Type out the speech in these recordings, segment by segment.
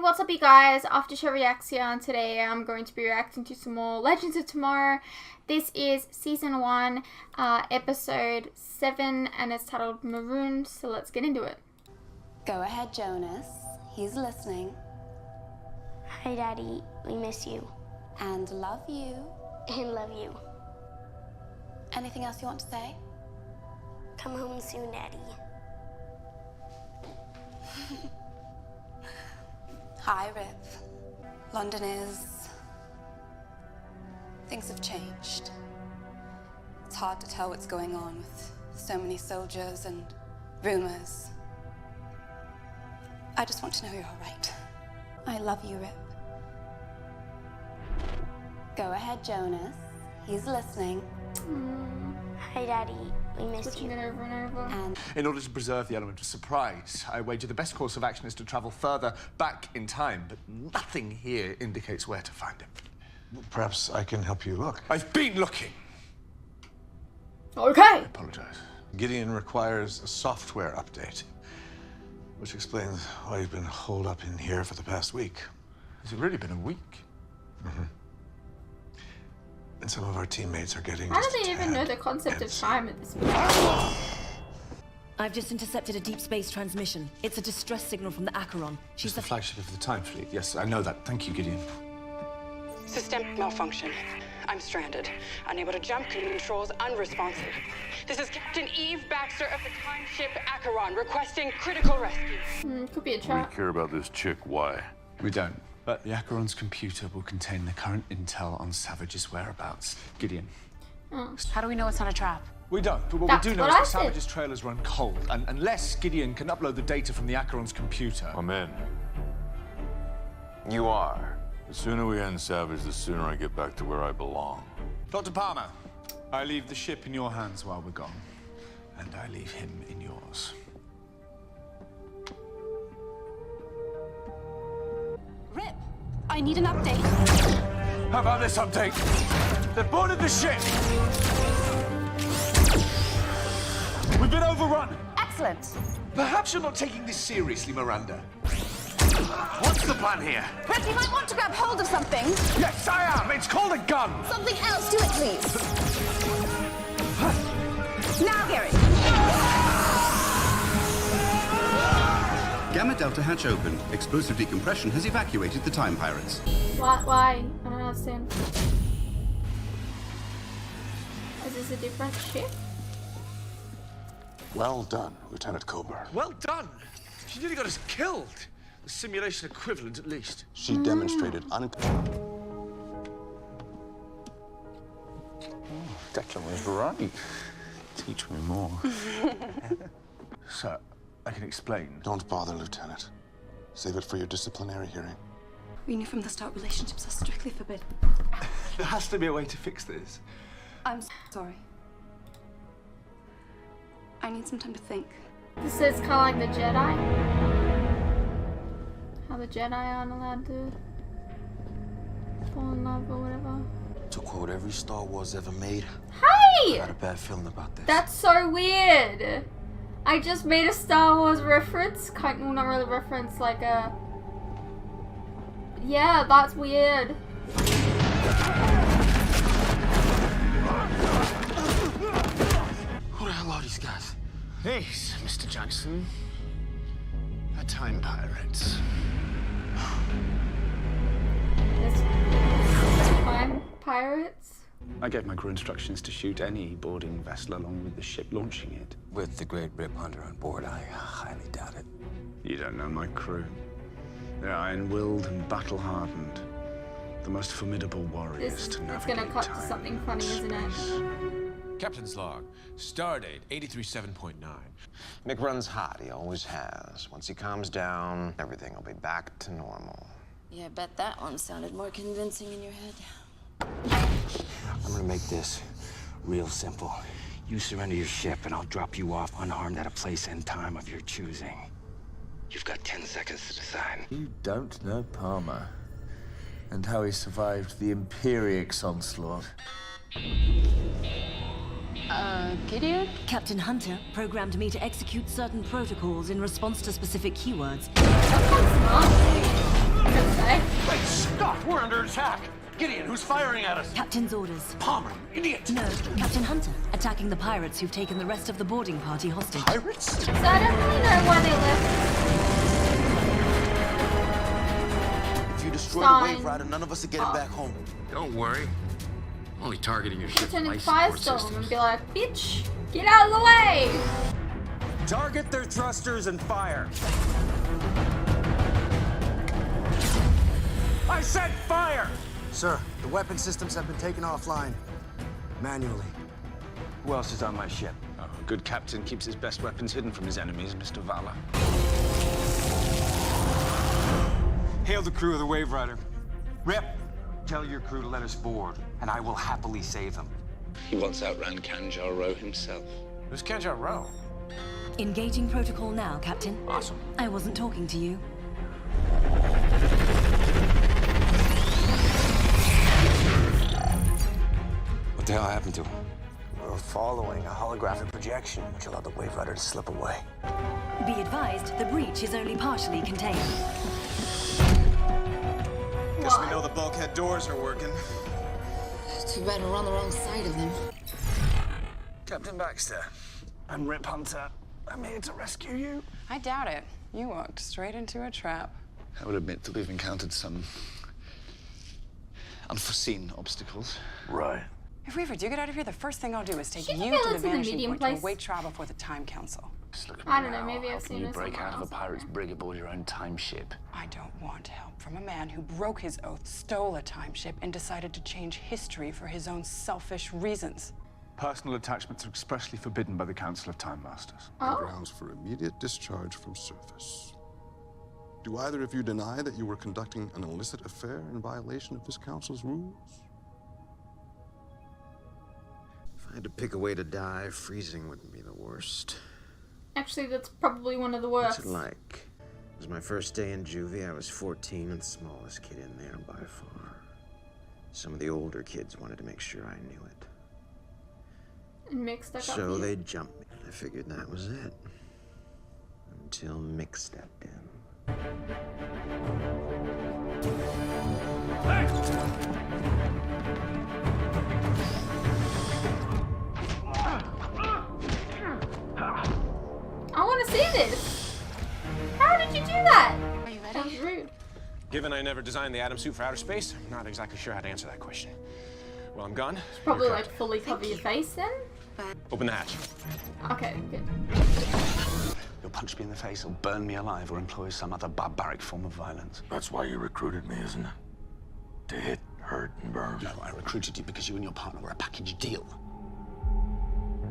what's up you guys? After Show Reacts here, and today I'm going to be reacting to some more Legends of Tomorrow. This is Season 1, Episode 7, and it's titled Marooned, so let's get into it. Go ahead, Jonas. He's listening. Hi, Daddy. We miss you. And love you. And love you. Anything else you want to say? Come home soon, Daddy. Hi, Rip. London is... Things have changed. It's hard to tell what's going on with so many soldiers and rumors. I just want to know you're all right. I love you, Rip. Go ahead, Jonas. He's listening. Hi, Daddy. We miss Switching you. it over and over. And In order to preserve the element of surprise, I wager the best course of action is to travel further back in time, but nothing here indicates where to find him. Perhaps I can help you look. I've been looking. Okay. I apologize. Gideon requires a software update, which explains why you've been holed up in here for the past week. Has it really been a week? And some of our teammates are getting How just do a they even know tad the concept of antsy. time at this point? I've just intercepted a deep space transmission. It's a distress signal from the Acheron. She's the flagship of the Time Fleet. Yes, I know that. Thank you, Gideon. System malfunction. I'm stranded. Unable to jump, controls unresponsive. This is Captain Eve Baxter of the time ship Acheron, requesting critical rescue. Could be a We trap. care about this chick, why? We don't. But the Acheron's computer will contain the current intel on Savage's whereabouts. Gideon. How do we know it's not a trap? We don't, but what That's we do know what is I that said. Savage's trailers run cold, and unless Gideon can upload the data from the Acheron's computer... I'm in. You are. The sooner we end Savage, the sooner I get back to where I belong. Dr. Palmer, I leave the ship in your hands while we're gone, and I leave him in yours. Rip, I need an update. How about this update? They've boarded the ship! We've been overrun! Excellent. Perhaps you're not taking this seriously, Miranda. What's the plan here? Rip, you might want to grab hold of something. Yes, I am! It's called a gun! Something else. Do it, please. Now, Gary. Gamma Delta hatch open. Explosive decompression has evacuated the Time Pirates. Why? I don't understand. Is this a different ship? Well done, Lieutenant Coburn. Well done! She nearly got us killed. The simulation equivalent, at least. She demonstrated Declan was right. Teach me more. Sir, I can explain. Don't bother, Lieutenant. Save it for your disciplinary hearing. We knew from the start relationships are strictly forbidden. There has to be a way to fix this. I'm sorry. I need some time to think. This is kind of like the Jedi. How the Jedi aren't allowed to fall in love or whatever. To quote every Star Wars ever made, Hey! I got a bad feeling about this. That's so weird. I just made a Star Wars reference. Well, not really reference, like a... Yeah, that's weird. Who the hell are these guys? These, Mr. Jackson, are time pirates. This time pirates. I gave my crew instructions to shoot any boarding vessel along with the ship launching it. With the great Rip Hunter on board, I highly doubt it. You don't know my crew. They're iron-willed and battle-hardened. The most formidable warriors This to it's navigate gonna cut to time something funny, isn't it? space. Captain's log. Stardate 837.9. Mick runs hot, he always has. Once he calms down, everything will be back to normal. Yeah, I bet that one sounded more convincing in your head. I'm gonna make this real simple. You surrender your ship and I'll drop you off unharmed at a place and time of your choosing. You've got 10 seconds to decide. You don't know Palmer and how he survived the Imperiex onslaught. Gideon? Captain Hunter programmed me to execute certain protocols in response to specific keywords. gonna say. Wait, stop! We're under attack! Gideon, who's firing at us? Captain's orders. Palmer, idiot! No, Captain Hunter, attacking the pirates who've taken the rest of the boarding party hostage. Pirates? So I don't really know why they left. If you destroy Fine. the Wave Rider, none of us are getting back home. Don't worry. I'm only targeting your ship's Turn into life support Firestorm systems. and be like, bitch, get out of the way! Target their thrusters and fire. I said fire! Sir, the weapon systems have been taken offline. Manually. Who else is on my ship? Oh, a good captain keeps his best weapons hidden from his enemies, Mr. Valor. Hail the crew of the Wave Rider. Rip, tell your crew to let us board, and I will happily save them. He once outran Kanjar Row himself. Who's Kanjar Row? Engaging protocol now, Captain. Awesome. I wasn't talking to you. What the hell happened to him? We were following a holographic projection, which allowed the Wave Rider to slip away. Be advised, the breach is only partially contained. Guess we know the bulkhead doors are working. Too bad we're on the wrong side of them. Captain Baxter, I'm Rip Hunter. I'm here to rescue you. I doubt it. You walked straight into a trap. I would admit that we've encountered some unforeseen obstacles. Right. If we ever do get out of here, the first thing I'll do is take Should you you to go the to the vanishing medium point place? to await trial before the Time Council. I don't know, maybe I've seen You this break somewhere out of a else. pirate's brig aboard your own time ship. I don't want help from a man who broke his oath, stole a time ship, and decided to change history for his own selfish reasons. Personal attachments are expressly forbidden by the Council of Time Masters. Grounds for immediate discharge from service. Do either of you deny that you were conducting an illicit affair in violation of this council's rules? If I had to pick a way to die, freezing wouldn't be the worst. Actually, that's probably one of the What's worst. it like? It was my first day in juvie. I was 14 and the smallest kid in there by far. Some of the older kids wanted to make sure I knew it. And Mick stuck up So here. they jumped me. I figured that was it. Until Mick stepped in. I want to see this. How did you do that? Are you ready? That was rude. Given I never designed the atom suit for outer space, I'm not exactly sure how to answer that question. Well, I'm gone. Probably You're like cooked. fully cover your face then. Open the hatch. Okay, good. You'll punch me in the face or burn me alive or employ some other barbaric form of violence. That's why you recruited me, isn't it? To hit, hurt, and burn. No, I recruited you because you and your partner were a package deal.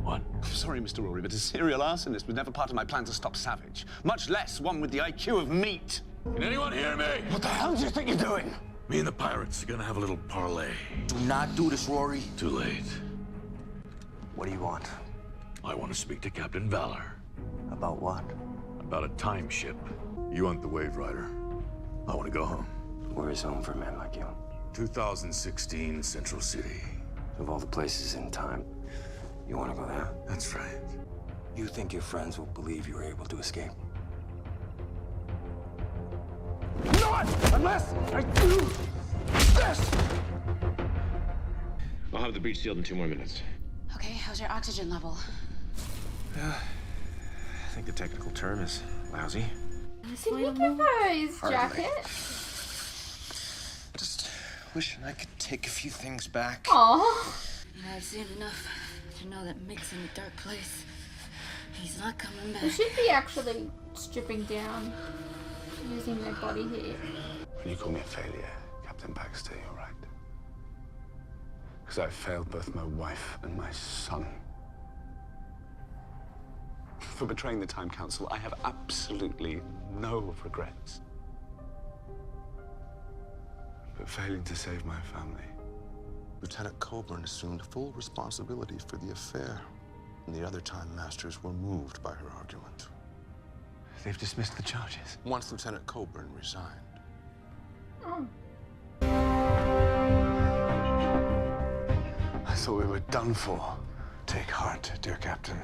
What? I'm sorry, Mr. Rory, but a serial arsonist was never part of my plan to stop Savage. Much less one with the IQ of meat. Can anyone hear me? What the hell do you think you're doing? Me and the pirates are gonna have a little parlay. Do not do this, Rory. Too late. What do you want? I want to speak to Captain Valor. About what? About a time ship. You want the Wave Rider. I want to go home. Where is home for men like you? 2016, Central City. Of all the places in time, you want to go there? That's right. You think your friends will believe you were able to escape? Not unless I do this! I'll have the breach sealed in 2 more minutes. Okay, how's your oxygen level? I think the technical term is lousy. Did he give her his jacket? Just wishing I could take a few things back. Aww. I've seen enough to know that Mick's in a dark place. He's not coming back. They should be actually stripping down, using their body here. When you call me a failure, Captain Baxter, you're right. Because I've failed both my wife and my son. For betraying the Time Council, I have absolutely no regrets. But failing to save my family. Lieutenant Coburn assumed full responsibility for the affair, and the other Time Masters were moved by her argument. They've dismissed the charges. Once Lieutenant Coburn resigned. Oh. I thought we were done for. Take heart, dear Captain.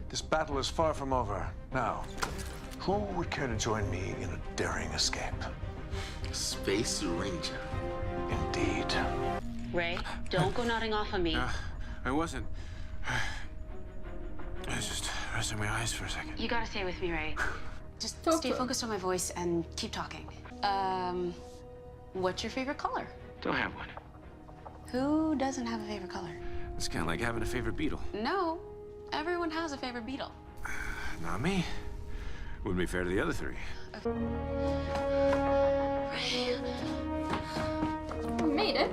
This battle is far from over. Now, who would care to join me in a daring escape? Space Ranger. Indeed. Ray, don't go nodding off on me. I wasn't. I was just resting my eyes for a second. You gotta stay with me, Ray. Just stay focused on my voice and keep talking. What's your favorite color? Don't have one. Who doesn't have a favorite color? It's kind of like having a favorite beetle. No, everyone has a favorite beetle. Not me. Wouldn't be fair to the other three. We made it.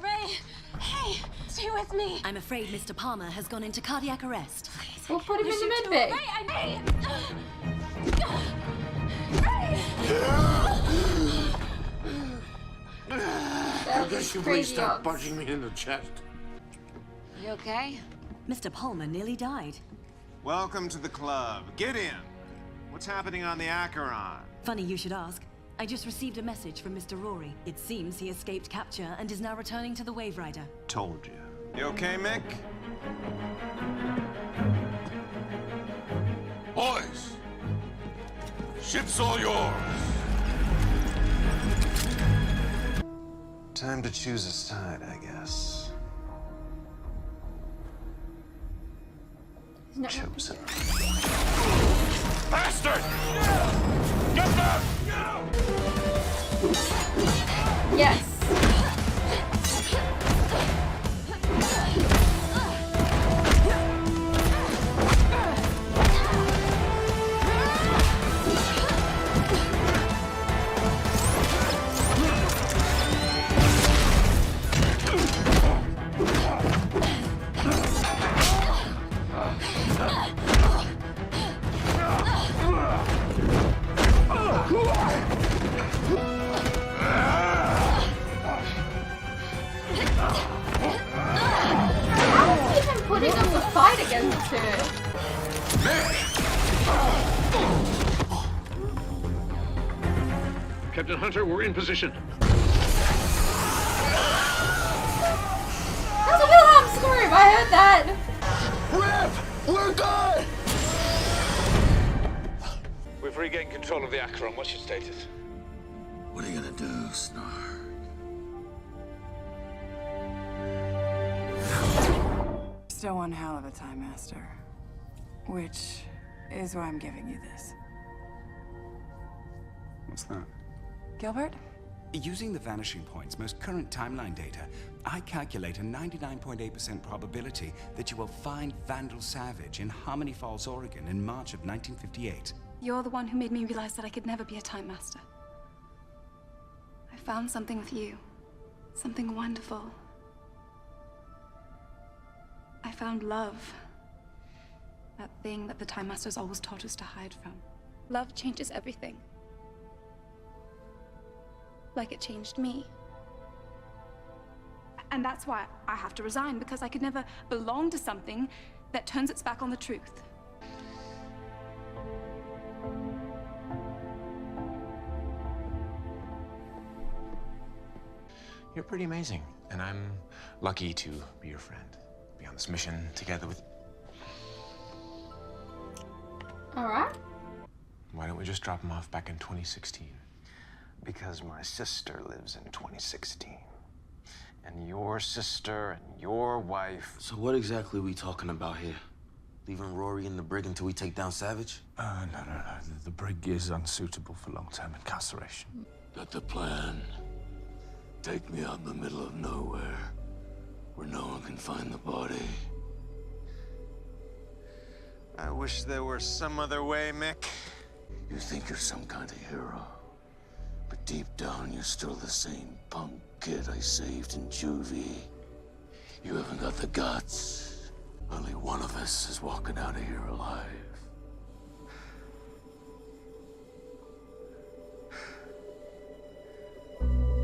Ray! Hey! Stay with me! I'm afraid Mr. Palmer has gone into cardiac arrest. We'll put him in the med bay. I guess you please stop punching me in the chest. You okay? Mr. Palmer nearly died. Welcome to the club. Get in. What's happening on the Acheron? Funny you should ask. I just received a message from Mr. Rory. It seems he escaped capture and is now returning to the Wave Rider. Told you. You okay, Mick? Boys! Ship's all yours! Time to choose a side, I guess. Chosen. Bastard! Get back! Yes. Putting up a fight against her. Captain Hunter, we're in position. That's a Wilhelm scream. I heard that. Rip! We're good! We've regained control of the Acheron. What's your status? What are you gonna do, Snark? Still one hell of a time, Master. Which is why I'm giving you this. What's that? Gilbert? Using the Vanishing Point's most current timeline data, I calculate a 99.8% probability that you will find Vandal Savage in Harmony Falls, Oregon in March of 1958. You're the one who made me realize that I could never be a Time Master. I found something with you. Something wonderful. I found love. That thing that the Time Masters always taught us to hide from. Love changes everything. Like it changed me. And that's why I have to resign, because I could never belong to something that turns its back on the truth. You're pretty amazing, and I'm lucky to be your friend. Be on this mission together with... Alright. Why don't we just drop him off back in 2016? Because my sister lives in 2016. And your sister and your wife... So what exactly are we talking about here? Leaving Rory in the brig until we take down Savage? No. The brig is unsuitable for long-term incarceration. Got the plan. Take me out in the middle of nowhere, where no one can find the body. I wish there were some other way, Mick. You think you're some kind of hero, but deep down you're still the same punk kid I saved in juvie. You haven't got the guts. Only one of us is walking out of here alive.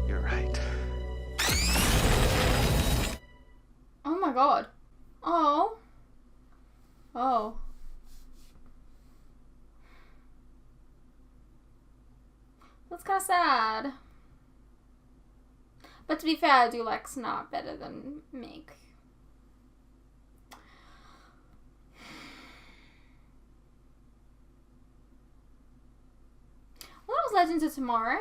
You're right. Oh my god. Oh. Oh. That's kind of sad. But to be fair, I do like Snark better than Mick. Legends of Tomorrow.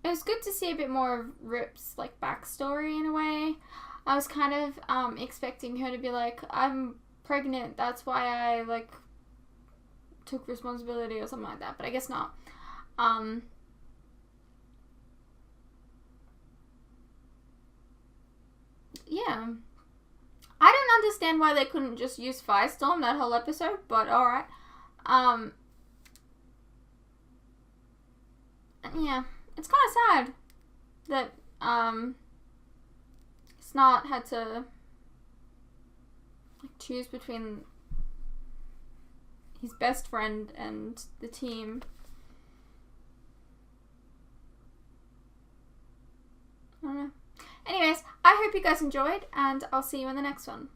It was good to see a bit more of Rip's like backstory in a way. I was kind of expecting her to be like, I'm pregnant, that's why I like took responsibility or something like that, but I guess not. Yeah. I don't understand why they couldn't just use Firestorm that whole episode, but alright. Yeah. It's kind of sad that, Snart had to, like, choose between his best friend and the team. I don't know. Anyways, I hope you guys enjoyed, and I'll see you in the next one.